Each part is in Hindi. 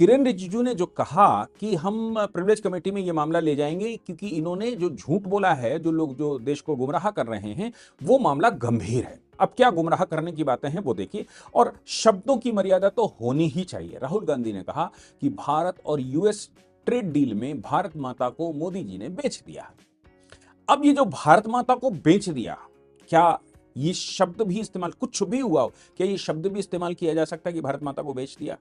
किरेन रिजिजू ने जो कहा कि हम प्रिविलेज कमेटी में ये मामला ले जाएंगे क्योंकि इन्होंने जो झूठ बोला है, जो लोग जो देश को गुमराह कर रहे हैं, वो मामला गंभीर है। अब क्या गुमराह करने की बातें हैं वो देखिए, और शब्दों की मर्यादा तो होनी ही चाहिए। राहुल गांधी ने कहा कि भारत और यूएस ट्रेड डील में भारत माता को मोदी जी ने बेच दिया। अब ये जो भारत माता को बेच दिया, क्या ये शब्द भी इस्तेमाल, कुछ भी हुआ हो, क्या ये शब्द भी इस्तेमाल किया जा सकता है कि भारत माता को बेच दिया?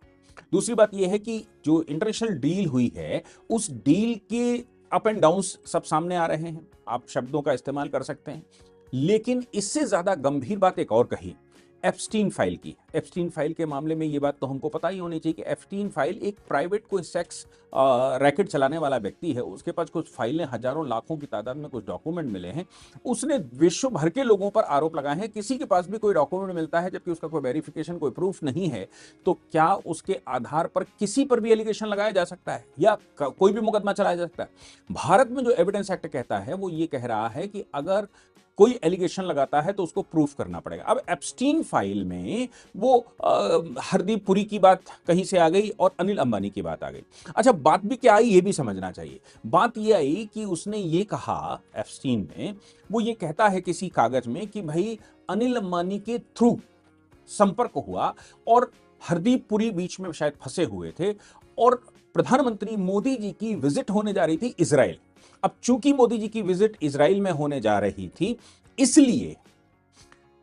दूसरी बात यह है कि जो इंटरनेशनल डील हुई है, उस डील के अप एंड डाउन्स सब सामने आ रहे हैं। आप शब्दों का इस्तेमाल कर सकते हैं, लेकिन इससे ज्यादा गंभीर बात एक और कही, एप्स्टीन फाइल की। एप्स्टीन फाइल के मामले में ये बात तो हमको पता ही होनी चाहिए कि एप्स्टीन फाइल एक प्राइवेट कोई सेक्स रैकेट चलाने वाला व्यक्ति है। उसके पास कुछ फाइलें, हजारों लाखों की तादाद में कुछ डॉक्यूमेंट मिले हैं। उसने विश्व भर के लोगों पर आरोप लगाए हैं। किसी के पास भी कोई डॉक्यूमेंट मिलता है जबकि उसका कोई वेरिफिकेशन, कोई प्रूफ नहीं है, तो क्या उसके आधार पर किसी पर भी एलिगेशन लगाया जा सकता है या कोई भी मुकदमा चलाया जा सकता है? भारत में जो एविडेंस एक्ट कहता है वो ये कह रहा है कि अगर कोई एलिगेशन लगाता है तो उसको प्रूफ करना पड़ेगा। अब एप्स्टीन फाइल में वो हरदीप पुरी की बात कहीं से आ गई और अनिल अंबानी की बात आ गई। अच्छा, बात भी क्या आई ये भी समझना चाहिए। बात ये आई कि उसने ये कहा एप्स्टीन में, वो ये कहता है किसी कागज में कि भाई अनिल अंबानी के थ्रू संपर्क हुआ और हरदीप पुरी बीच में शायद फंसे हुए थे और प्रधानमंत्री मोदी जी की विजिट होने जा रही थी इजराइल। अब चूंकि मोदी जी की विजिट इजराइल में होने जा रही थी, इसलिए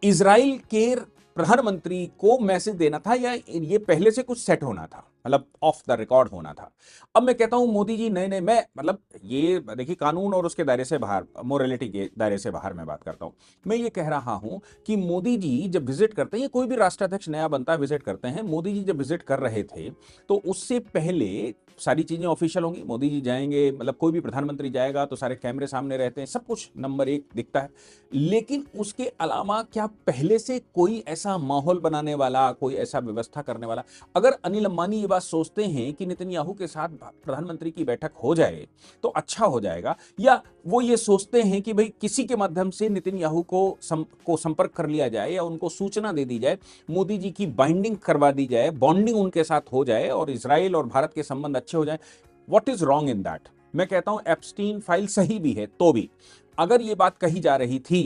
इजराइल के प्रधानमंत्री को मैसेज देना था या ये पहले से कुछ सेट होना था, मतलब ऑफ द रिकॉर्ड होना था। अब मैं कहता हूं मोदी जी नए नए, मैं मतलब ये देखिए कानून और उसके दायरे से बाहर, मोरालिटी के दायरे से बाहर मैं बात करता हूं। मैं ये कह रहा हूं कि मोदी जी जब विजिट करते हैं, या कोई भी राष्ट्राध्यक्ष नया बनता है विजिट करते हैं, मोदी जी जब विजिट कर रहे थे तो उससे पहले सारी चीजें ऑफिशियल होंगी। मोदी जी जाएंगे, मतलब कोई भी प्रधानमंत्री जाएगा तो सारे कैमरे सामने रहते हैं, सब कुछ नंबर एक दिखता है। लेकिन उसके अलावा क्या पहले से कोई ऐसा माहौल बनाने वाला, कोई ऐसा व्यवस्था करने वाला, अगर अनिल अंबानी ये बात सोचते हैं कि नेतन्याहू के साथ प्रधानमंत्री की बैठक हो जाए तो अच्छा हो जाएगा, या वो ये सोचते हैं कि भाई किसी के माध्यम से नेतन्याहू को संपर्क कर लिया जाए या उनको सूचना दे दी जाए, मोदी जी की बाइंडिंग करवा दी जाए, बॉन्डिंग उनके साथ हो जाए और इजराइल और भारत के संबंध अच्छे हो जाए, what is wrong in that? मैं कहता हूं एप्स्टीन फाइल सही भी है, तो भी अगर ये बात कही जा रही थी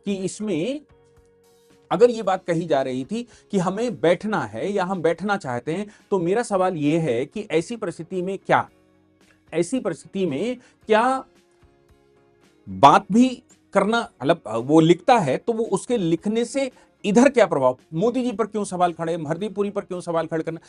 कि इसमें, अगर ये बात कही जा रही थी कि हमें बैठना है या हम बैठना चाहते हैं, तो मेरा सवाल यह है कि ऐसी परिस्थिति में क्या, ऐसी परिस्थिति में क्या बात भी करना, मतलब वो लिखता है तो वो उसके लिखने से इधर क्या प्रभाव, मोदी जी पर क्यों सवाल खड़े, हरदीप पुरी पर क्यों सवाल खड़े करना?